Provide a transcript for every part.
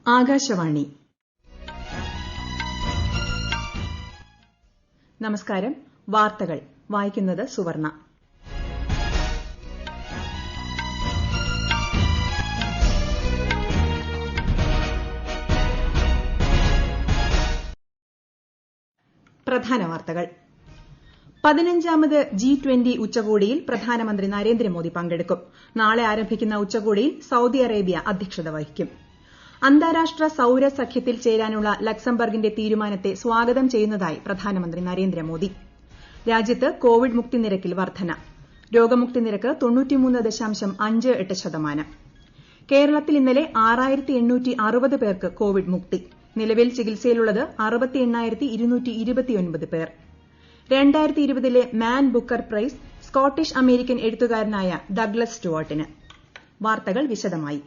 ആകാശവാണി. നമസ്കാരം. വാർത്തകൾ വായിക്കുന്നത് സുവർണ. പ്രധാന വാർത്തകൾ. 15ാമത് G20 ഉച്ചകോടിയിൽ പ്രധാനമന്ത്രി നരേന്ദ്രമോദി പങ്കെടുക്കും. നാളെ ആരംഭിക്കുന്ന ഉച്ചകോടിയിൽ സൌദി അറേബ്യ അധ്യക്ഷത വഹിക്കും. അന്താരാഷ്ട്ര സൌര സഖ്യത്തിൽ ചേരാനുള്ള ലക്സംബർഗിന്റെ തീരുമാനത്തെ സ്വാഗതം ചെയ്യുന്നതായി പ്രധാനമന്ത്രി നരേന്ദ്രമോദി. രാജ്യത്ത് കോവിഡ് മുക്തി നിരക്കിൽ വർധന. രോഗമുക്തി നിരക്ക് 93.58%. കേരളത്തിൽ ഇന്നലെ 6860 പേർക്ക് കോവിഡ് മുക്തി. നിലവിൽ ചികിത്സയിലുള്ളത് 68,229 പേർ. 2020 Man Booker Prize Scottish American എഴുത്തുകാരനായ ഡഗ്ലസ് സ്റ്റുവർട്ടിന്. വാർത്തകൾ വിശദമായി.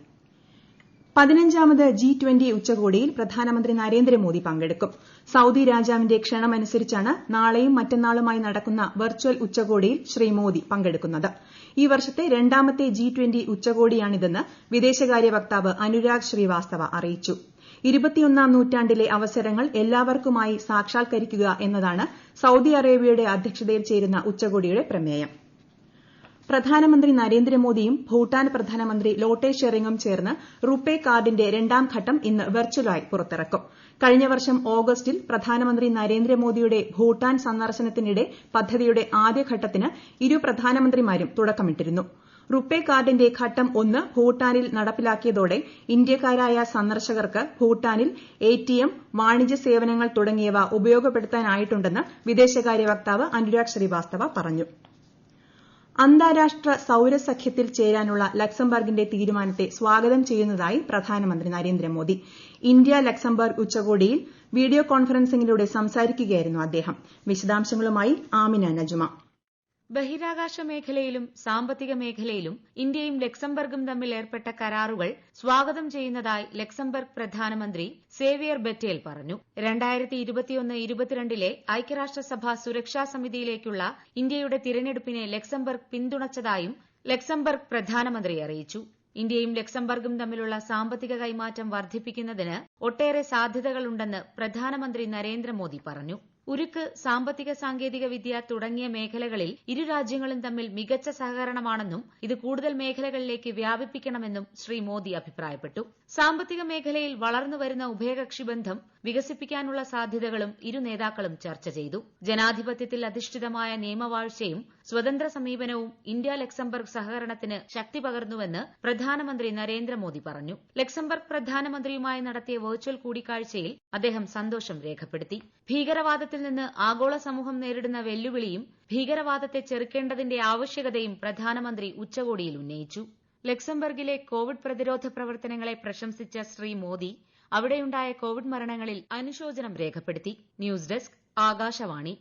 15ാമത് G20 ഉച്ചകോടിയിൽ പ്രധാനമന്ത്രി നരേന്ദ്രമോദി പങ്കെടുക്കും. സൌദി രാജാവിന്റെ ക്ഷണമനുസരിച്ചാണ് നാളെയും മറ്റന്നാളുമായി നടക്കുന്ന വെർച്വൽ ഉച്ചകോടിയിൽ ശ്രീ മോദി പങ്കെടുക്കുന്നത്. ഈ വർഷത്തെ രണ്ടാമത്തെ G20 ഉച്ചകോടിയാണിതെന്ന് വിദേശകാര്യ വക്താവ് അനുരാഗ് ശ്രീവാസ്തവ അറിയിച്ചു. 21ാം നൂറ്റാണ്ടിലെ അവസരങ്ങൾ എല്ലാവർക്കുമായി സാക്ഷാത്കരിക്കുക എന്നതാണ് സൌദി അറേബ്യയുടെ അധ്യക്ഷതയിൽ ചേരുന്ന ഉച്ചകോടിയുടെ പ്രമേയം. പ്രധാനമന്ത്രി നരേന്ദ്രമോദിയും ഭൂട്ടാൻ പ്രധാനമന്ത്രി ലോട്ടെ ഷെറിങ്ങും ചേർന്ന് റുപേ കാർഡിന്റെ രണ്ടാം ഘട്ടം ഇന്ന് വെർച്വലായി പുറത്തിറക്കും. കഴിഞ്ഞ വർഷം ഓഗസ്റ്റിൽ പ്രധാനമന്ത്രി നരേന്ദ്രമോദിയുടെ ഭൂട്ടാൻ സന്ദർശനത്തിനിടെ പദ്ധതിയുടെ ആദ്യഘട്ടത്തിന് ഇരു പ്രധാനമന്ത്രിമാരും തുടക്കമിട്ടിരുന്നു. റുപേ കാർഡിന്റെ ഘട്ടം 1 ഭൂട്ടാനിൽ നടപ്പിലാക്കിയതോടെ ഇന്ത്യക്കാരായ സന്ദർശകർക്ക് ഭൂട്ടാനിൽ ATM, വാണിജ്യ സേവനങ്ങൾ തുടങ്ങിയവ ഉപയോഗപ്പെടുത്താനായിട്ടുണ്ടെന്ന് വിദേശകാര്യ വക്താവ് അനുരാഗ് ശ്രീവാസ്തവ പറഞ്ഞു. അന്താരാഷ്ട്ര സൌരസഖ്യത്തിൽ ചേരാനുള്ള ലക്സംബർഗിന്റെ തീരുമാനത്തെ സ്വാഗതം ചെയ്യുന്നതായി പ്രധാനമന്ത്രി നരേന്ദ്രമോദി. ഇന്ത്യ ലക്സംബർഗ് ഉച്ചകോടിയിൽ വീഡിയോ കോൺഫറൻസിംഗിലൂടെ സംസാരിക്കുകയായിരുന്നു അദ്ദേഹം. വിശദാംശങ്ങളുമായി ആമിന നജുമ. ബഹിരാകാശ മേഖലയിലും സാമ്പത്തിക മേഖലയിലും ഇന്ത്യയും ലക്സംബർഗും തമ്മിൽ ഏർപ്പെട്ട കരാറുകൾ സ്വാഗതം ചെയ്യുന്നതായി ലക്സംബർഗ് പ്രധാനമന്ത്രി സേവിയർ ബെറ്റേൽ പറഞ്ഞു. 2021-22 ഐക്യരാഷ്ട്രസഭ സുരക്ഷാ സമിതിയിലേക്കുള്ള ഇന്ത്യയുടെ തിരഞ്ഞെടുപ്പിനെ ലക്സംബർഗ് പിന്തുണച്ചതായും ലക്സംബർഗ് പ്രധാനമന്ത്രി അറിയിച്ചു. ഇന്ത്യയും ലക്സംബർഗും തമ്മിലുള്ള സാമ്പത്തിക കൈമാറ്റം വർദ്ധിപ്പിക്കുന്നതിന് ഒട്ടേറെ സാധ്യതകളുണ്ടെന്ന് പ്രധാനമന്ത്രി നരേന്ദ്രമോദി പറഞ്ഞു. ഉരുക്ക്, സാമ്പത്തിക സാങ്കേതിക വിദ്യ തുടങ്ങിയ മേഖലകളിൽ ഇരു രാജ്യങ്ങളും തമ്മിൽ മികച്ച സഹകരണമാണെന്നും ഇത് കൂടുതൽ മേഖലകളിലേക്ക് വ്യാപിപ്പിക്കണമെന്നും ശ്രീ മോദി അഭിപ്രായപ്പെട്ടു. സാമ്പത്തിക മേഖലയിൽ വളർന്നുവരുന്ന ഉഭയകക്ഷി ബന്ധം വികസിപ്പിക്കാനുള്ള സാധ്യതകളും ഇരു നേതാക്കളും ചർച്ച ചെയ്തു. ജനാധിപത്യത്തിൽ അധിഷ്ഠിതമായ നിയമവാഴ്ചയും സ്വതന്ത്ര സമീപനവും ഇന്ത്യ ലക്സംബർഗ് സഹകരണത്തിന് ശക്തി പകർന്നുവെന്ന് പ്രധാനമന്ത്രി നരേന്ദ്രമോദി പറഞ്ഞു. ലക്സംബർഗ് പ്രധാനമന്ത്രിയുമായി നടത്തിയ വെർച്വൽ കൂടിക്കാഴ്ചയിൽ അദ്ദേഹം സന്തോഷം രേഖപ്പെടുത്തി. ഭീകരവാദത്തിൽ നിന്ന് ആഗോള സമൂഹം നേരിടുന്ന വെല്ലുവിളിയും ഭീകരവാദത്തെ ചെറുക്കേണ്ടതിന്റെ ആവശ്യകതയും പ്രധാനമന്ത്രി ഉച്ചകോടിയിൽ ഉന്നയിച്ചു. ലക്സംബർഗിലെ കോവിഡ് പ്രതിരോധ പ്രവർത്തനങ്ങളെ പ്രശംസിച്ച ശ്രീ മോദി അവിടെയുണ്ടായ കോവിഡ് മരണങ്ങളിൽ അനുശോചനം രേഖപ്പെടുത്തി. News desk, Akashvani.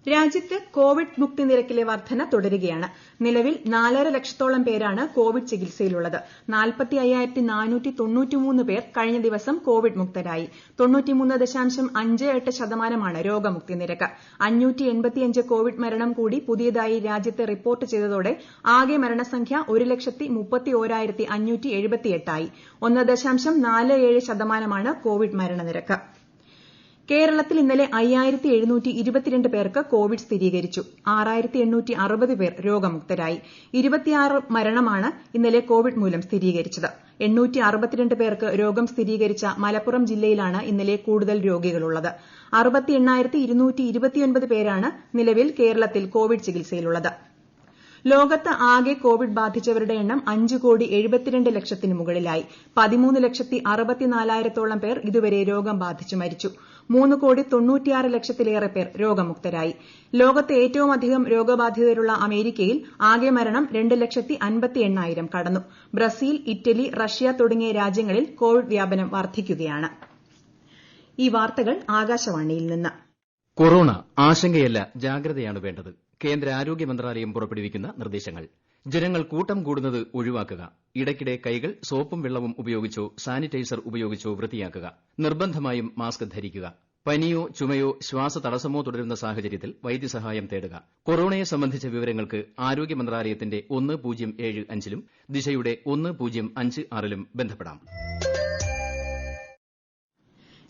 രാജ്യത്ത് കോവിഡ് മുക്തി നിരക്കിലെ വർധന തുടരുകയാണ്. നിലവിൽ 4.5 ലക്ഷത്തോളം പേരാണ് കോവിഡ് ചികിത്സയിലുള്ളത്. 45,493 പേർ കഴിഞ്ഞ ദിവസം കോവിഡ് മുക്തരായി. 93.58% രോഗമുക്തി നിരക്ക്. 585 കോവിഡ് മരണം കൂടി പുതിയതായി രാജ്യത്ത് റിപ്പോർട്ട് ചെയ്തതോടെ ആകെ മരണസംഖ്യ 1,31,578 ആയി. 1.47% കോവിഡ് മരണനിരക്ക്. കേരളത്തിൽ ഇന്നലെ 5,722 പേർക്ക് കോവിഡ് സ്ഥിരീകരിച്ചു. 6,860 പേർ രോഗമുക്തരായി. 26 മരണമാണ് ഇന്നലെ കോവിഡ് മൂലം സ്ഥിരീകരിച്ചത്. 862 പേർക്ക് രോഗം സ്ഥിരീകരിച്ച മലപ്പുറം ജില്ലയിലാണ് ഇന്നലെ കൂടുതൽ രോഗികളുള്ളത്. 68,229 പേരാണ് നിലവിൽ കേരളത്തിൽ കോവിഡ് ചികിത്സയിലുള്ളത്. ലോകത്ത് ആകെ കോവിഡ് ബാധിച്ചവരുടെ എണ്ണം 5,72 ലക്ഷത്തിന് മുകളിലായി. 13,64,000 പേർ ഇതുവരെ രോഗം ബാധിച്ചു മരിച്ചു. 3,96 ലക്ഷത്തിലേറെ പേർ രോഗമുക്തരായി. ലോകത്ത് ഏറ്റവും അധികം രോഗബാധിതരുള്ള അമേരിക്കയിൽ ആകെ മരണം 2,58,000 കടന്നു. ബ്രസീൽ, ഇറ്റലി, റഷ്യ തുടങ്ങിയ രാജ്യങ്ങളിൽ കോവിഡ് വ്യാപനം വർദ്ധിക്കുകയാണ്. ഈ വാർത്തകൾ ആകാശവാണിയിൽ നിന്ന്. കൊറോണ ആശങ്കയല്ല, ജാഗ്രതയാണ് വേണ്ടത്. കേന്ദ്ര ആരോഗ്യ മന്ത്രാലയം പുറപ്പെടുവിക്കുന്ന നിർദ്ദേശങ്ങൾ. ജനങ്ങൾ കൂട്ടം കൂടുന്നത് ഒഴിവാക്കുക. ഇടയ്ക്കിടെ കൈകൾ സോപ്പും വെള്ളവും ഉപയോഗിച്ചോ സാനിറ്റൈസർ ഉപയോഗിച്ചോ വൃത്തിയാക്കുക. നിർബന്ധമായും മാസ്ക് ധരിക്കുക. പനിയോ ചുമയോ ശ്വാസതടസ്സമോ തുടരുന്ന സാഹചര്യത്തിൽ വൈദ്യസഹായം തേടുക. കൊറോണയെ സംബന്ധിച്ച വിവരങ്ങൾക്ക് ആരോഗ്യ മന്ത്രാലയത്തിന്റെ 1075 ലും ദിശയുടെ 1056 ലും ബന്ധപ്പെടാം.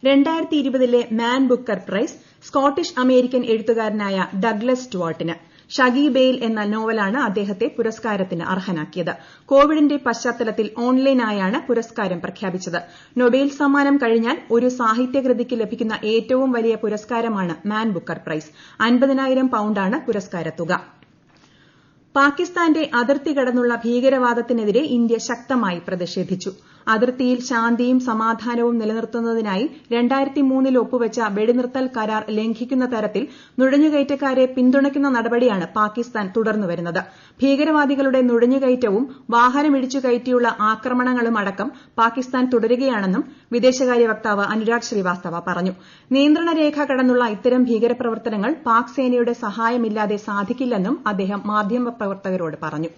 2020 Man Booker Prize Scottish American എഴുത്തുകാരനായ ഡഗ്ലസ് സ്റ്റുവർട്ടിന്. ഷഗി ബെയിൽ എന്ന നോവലാണ് അദ്ദേഹത്തെ പുരസ്കാരത്തിന് അർഹനാക്കിയത്. കോവിഡിന്റെ പശ്ചാത്തലത്തിൽ ഓൺലൈനായാണ് പുരസ്കാരം പ്രഖ്യാപിച്ചത്. നൊബേൽ സമ്മാനം കഴിഞ്ഞാൽ ഒരു സാഹിത്യകൃതിക്ക് ലഭിക്കുന്ന ഏറ്റവും വലിയ പുരസ്കാരമാണ് മാൻ ബുക്കർ പ്രൈസ്. 50,000 പൌണ്ടാണ് പുരസ്കാരത്തുക. പാകിസ്ഥാന്റെ അതിർത്തി കടന്നുള്ള ഭീകരവാദത്തിനെതിരെ ഇന്ത്യ ശക്തമായി പ്രതിഷേധിച്ചു. അതിർത്തിയിൽ ശാന്തിയും സമാധാനവും നിലനിർത്തുന്നതിനായി 2003 ഒപ്പുവച്ച വെടിനിർത്തൽ കരാർ ലംഘിക്കുന്ന തരത്തിൽ നുഴഞ്ഞുകയറ്റക്കാരെ പിന്തുണയ്ക്കുന്ന നടപടിയാണ് പാകിസ്ഥാൻ തുടർന്നുവരുന്നത്. ഭീകരവാദികളുടെ നുഴഞ്ഞുകയറ്റവും വാഹനമിടിച്ചു കയറ്റിയുള്ള ആക്രമണങ്ങളും അടക്കം പാകിസ്ഥാൻ തുടരുകയാണെന്നും വിദേശകാര്യ വക്താവ് അനുരാഗ് ശ്രീവാസ്തവ പറഞ്ഞു. നിയന്ത്രണ രേഖ കടന്നുള്ള ഇത്തരം ഭീകരപ്രവർത്തനങ്ങൾ പാക് സേനയുടെ സഹായമില്ലാതെ സാധിക്കില്ലെന്നും അദ്ദേഹം മാധ്യമപ്രവർത്തകരോട് പറഞ്ഞു.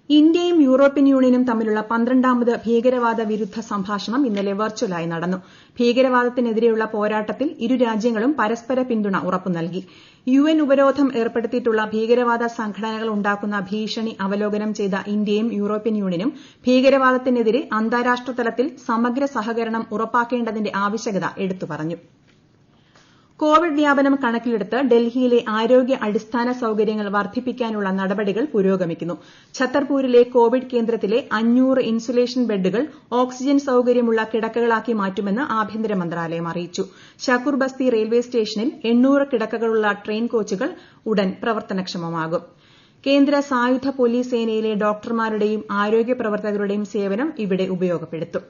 ഇന്ത്യയും യൂറോപ്യൻ യൂണിയനും തമ്മിലുള്ള 12ാമത് ഭീകരവാദ വിരുദ്ധ സംഭാഷണം ഇന്നലെ വെർച്വലായി നടന്നു. ഭീകരവാദത്തിനെതിരെയുള്ള പോരാട്ടത്തിൽ ഇരു രാജ്യങ്ങളും പരസ്പര പിന്തുണ ഉറപ്പു നൽകി. UN ഉപരോധം ഏർപ്പെടുത്തിയിട്ടുള്ള ഭീകരവാദ സംഘടനകൾ ഉണ്ടാക്കുന്ന ഭീഷണി അവലോകനം ചെയ്ത ഇന്ത്യയും യൂറോപ്യൻ യൂണിയനും ഭീകരവാദത്തിനെതിരെ അന്താരാഷ്ട്ര തലത്തിൽ സമഗ്ര സഹകരണം ഉറപ്പാക്കേണ്ടതിന്റെ ആവശ്യകത എടുത്തു പറഞ്ഞു. കോവിഡ് വ്യാപനം കണക്കിലെടുത്ത് ഡൽഹിയിലെ ആരോഗ്യ അടിസ്ഥാന സൌകര്യങ്ങൾ വർദ്ധിപ്പിക്കാനുള്ള നടപടികൾ പുരോഗമിക്കുന്നു. ഛത്തർപൂരിലെ കോവിഡ് കേന്ദ്രത്തിലെ 500 ഇൻസുലേഷൻ ബെഡുകൾ ഓക്സിജൻ സൌകര്യമുള്ള കിടക്കകളാക്കി മാറ്റുമെന്ന് ആഭ്യന്തര മന്ത്രാലയം അറിയിച്ചു. ശാക്കൂർ ബസ്തി റെയിൽവേ സ്റ്റേഷനിൽ 800 കിടക്കകളുള്ള ട്രെയിൻ കോച്ചുകൾ ഉടൻ പ്രവർത്തനക്ഷമമാകും. കേന്ദ്ര സായുധ പോലീസ് സേനയിലെ ഡോക്ടർമാരുടെയും ആരോഗ്യ പ്രവർത്തകരുടെയും സേവനം ഇവിടെ ഉപയോഗപ്പെടുത്തും.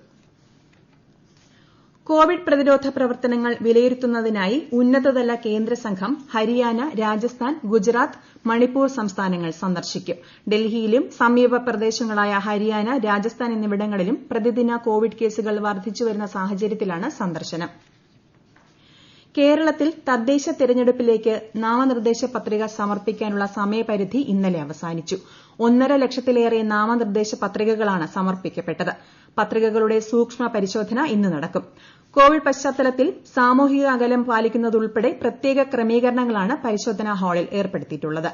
കോവിഡ് പ്രതിരോധ പ്രവർത്തനങ്ങൾ വിലയിരുത്തുന്നതിനായി ഉന്നതതല കേന്ദ്ര സംഘം ഹരിയാന, രാജസ്ഥാൻ, ഗുജറാത്ത്, മണിപ്പൂർ സംസ്ഥാനങ്ങൾ സന്ദർശിക്കും. ഡൽഹിയിലും സമീപ പ്രദേശങ്ങളായ ഹരിയാന, രാജസ്ഥാൻ എന്നിവിടങ്ങളിലും പ്രതിദിന കോവിഡ് കേസുകൾ വർദ്ധിച്ചുവരുന്ന സാഹചര്യത്തിലാണ് സന്ദർശനം. കേരളത്തിൽ തദ്ദേശ തെരഞ്ഞെടുപ്പിലേക്ക് നാമനിർദ്ദേശ പത്രിക സമർപ്പിക്കാനുള്ള സമയപരിധി ഇന്നലെ അവസാനിച്ചു. 1.5 ലക്ഷത്തിലേറെ നാമനിർദ്ദേശ പത്രികകളാണ് സമർപ്പിക്കപ്പെട്ടത്. പത്രികകളുടെ സൂക്ഷ്മ പരിശോധന ഇന്ന് നടക്കും. കോവിഡ് പശ്ചാത്തലത്തിൽ സാമൂഹിക അകലം പാലിക്കുന്നതുൾപ്പെടെ പ്രത്യേക ക്രമീകരണങ്ങളാണ് പരിശോധനാ ഹാളിൽ ഏർപ്പെടുത്തിയിട്ടുള്ളത്.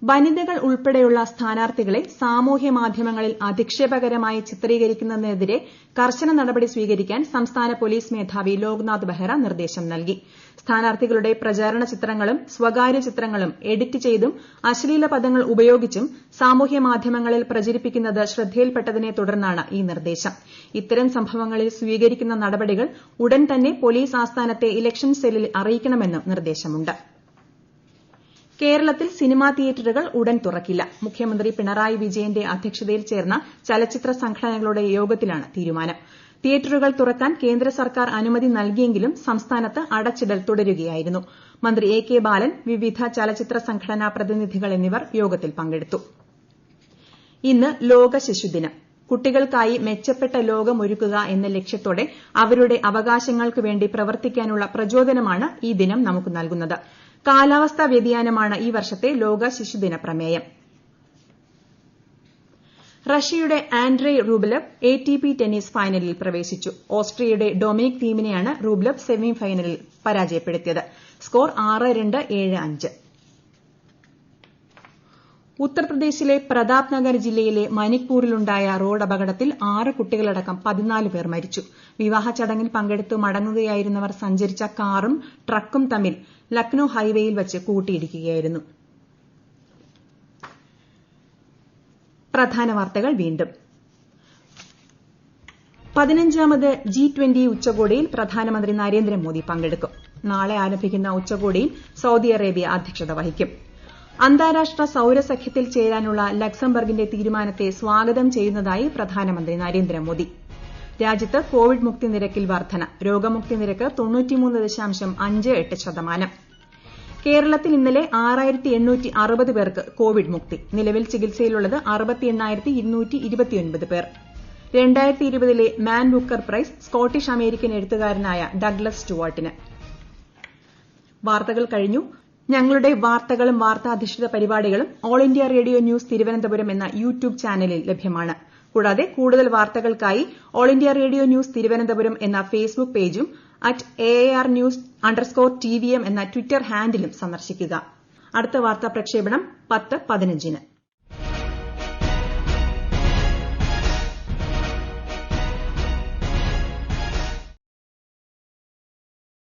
വനിതകൾ ഉൾപ്പെടെയുള്ള സ്ഥാനാർത്ഥികളെ സാമൂഹ്യ മാധ്യമങ്ങളിൽ അധിക്ഷേപകരമായി ചിത്രീകരിക്കുന്നതിനെതിരെ കർശന നടപടി സ്വീകരിക്കാൻ സംസ്ഥാന പോലീസ് മേധാവി ലോക്നാഥ് ബെഹ്റ നിർദ്ദേശം നൽകി. സ്ഥാനാർത്ഥികളുടെ പ്രചാരണ ചിത്രങ്ങളും സ്വകാര്യ ചിത്രങ്ങളും എഡിറ്റ് ചെയ്തും അശ്ലീല പദങ്ങൾ ഉപയോഗിച്ചും സാമൂഹ്യ മാധ്യമങ്ങളിൽ പ്രചരിപ്പിക്കുന്നത് ശ്രദ്ധയിൽപ്പെട്ടതിനെ തുടർന്നാണ് ഈ നിർദ്ദേശം. ഇത്തരം സംഭവങ്ങളിൽ സ്വീകരിക്കുന്ന നടപടികൾ ഉടൻ തന്നെ പോലീസ് ആസ്ഥാനത്തെ ഇലക്ഷൻ സെല്ലിൽ അറിയിക്കണമെന്നും നിർദ്ദേശമുണ്ട്. കേരളത്തിൽ സിനിമാ തിയേറ്ററുകൾ ഉടൻ തുറക്കില്ല. മുഖ്യമന്ത്രി പിണറായി വിജയന്റെ അധ്യക്ഷതയിൽ ചേർന്ന ചലച്ചിത്ര സംഘടനകളുടെ യോഗത്തിലാണ് തീരുമാനം. തിയേറ്ററുകൾ തുറക്കാൻ കേന്ദ്ര സർക്കാർ അനുമതി നൽകിയെങ്കിലും സംസ്ഥാനത്ത് അടച്ചിടൽ തുടരുകയായിരുന്നു. മന്ത്രി A.K. ബാലൻ, വിവിധ ചലച്ചിത്ര സംഘടനാ പ്രതിനിധികൾ എന്നിവർ യോഗത്തിൽ പങ്കെടുത്തു. ഇന്ന് ലോക ശിശുദിനം. കുട്ടികൾക്കായി മെച്ചപ്പെട്ട ലോകമൊരുക്കുക എന്ന ലക്ഷ്യത്തോടെ അവരുടെ അവകാശങ്ങൾക്ക് വേണ്ടി പ്രവർത്തിക്കാനുള്ള പ്രചോദനമാണ് ഈ ദിനം നമുക്ക് നൽകുന്നത്. കാലാവസ്ഥാ വ്യതിയാനമാണ് ഈ വർഷത്തെ ലോക ശിശുദിന പ്രമേയം. റഷ്യയുടെ ആൻഡ്രേ റൂബലവ് ATP ടെന്നീസ് ഫൈനലിൽ പ്രവേശിച്ചു. ഓസ്ട്രിയയുടെ ഡൊമിനിക് തീമിനെയാണ് റൂബലവ് സെമി ഫൈനലിൽ പരാജയപ്പെടുത്തിയത്. സ്കോർ 6-2, 7-5. ഉത്തർപ്രദേശിലെ പ്രതാപ് നഗർ ജില്ലയിലെ മനിക്പൂരിലുണ്ടായ റോഡ് അപകടത്തിൽ 6 കുട്ടികളടക്കം 14 പേർ മരിച്ചു. വിവാഹ ചടങ്ങിൽ പങ്കെടുത്ത് മടങ്ങുകയായിരുന്നവർ സഞ്ചരിച്ച കാറും ട്രക്കും തമ്മിൽ ലക്നൌ ഹൈവേയിൽ വച്ച് കൂട്ടിയിടിക്കുകയായിരുന്നു. പ്രധാന വാർത്തകൾ വീണ്ടും. 15ാമത് G20 ഉച്ചകോടിയിൽ പ്രധാനമന്ത്രി നരേന്ദ്രമോദി പങ്കെടുക്കും. നാളെ ആരംഭിക്കുന്ന ഉച്ചകോടിയിൽ സൌദി അറേബ്യ അധ്യക്ഷത വഹിക്കും. അന്താരാഷ്ട്ര സൌരസഖ്യത്തിൽ ചേരാനുള്ള ലക്സംബർഗിന്റെ തീരുമാനത്തെ സ്വാഗതം ചെയ്യുന്നതായി പ്രധാനമന്ത്രി നരേന്ദ്രമോദി. രാജ്യത്ത് കോവിഡ് മുക്തി നിരക്കിൽ വർധന. രോഗമുക്തി നിരക്ക് 93.58%. കേരളത്തിൽ ഇന്നലെ 6860 പേർക്ക് കോവിഡ് മുക്തി. നിലവിൽ ചികിത്സയിലുള്ളത് 68,229 പേർ. 2020 Man Booker Prize Scottish American എഴുത്തുകാരനായ ഡഗ്ലസ് സ്റ്റുവർട്ടിന്. വാർത്തകൾ കഴിഞ്ഞു. ഞങ്ങളുടെ വാർത്തകളും വാർത്താധിഷ്ഠിത പരിപാടികളും All India Radio News Thiruvananthapuram എന്ന യൂട്യൂബ് ചാനലിൽ ലഭ്യമാണ്. കൂടാതെ കൂടുതൽ വാർത്തകൾക്കായി All India Radio News Thiruvananthapuram എന്ന ഫേസ്ബുക്ക് പേജും @AARnews_TVM എന്ന ട്വിറ്റർ ഹാൻഡിലും സന്ദർശിക്കുക. അടുത്ത വാർത്താ പ്രക്ഷേപണം 10:15.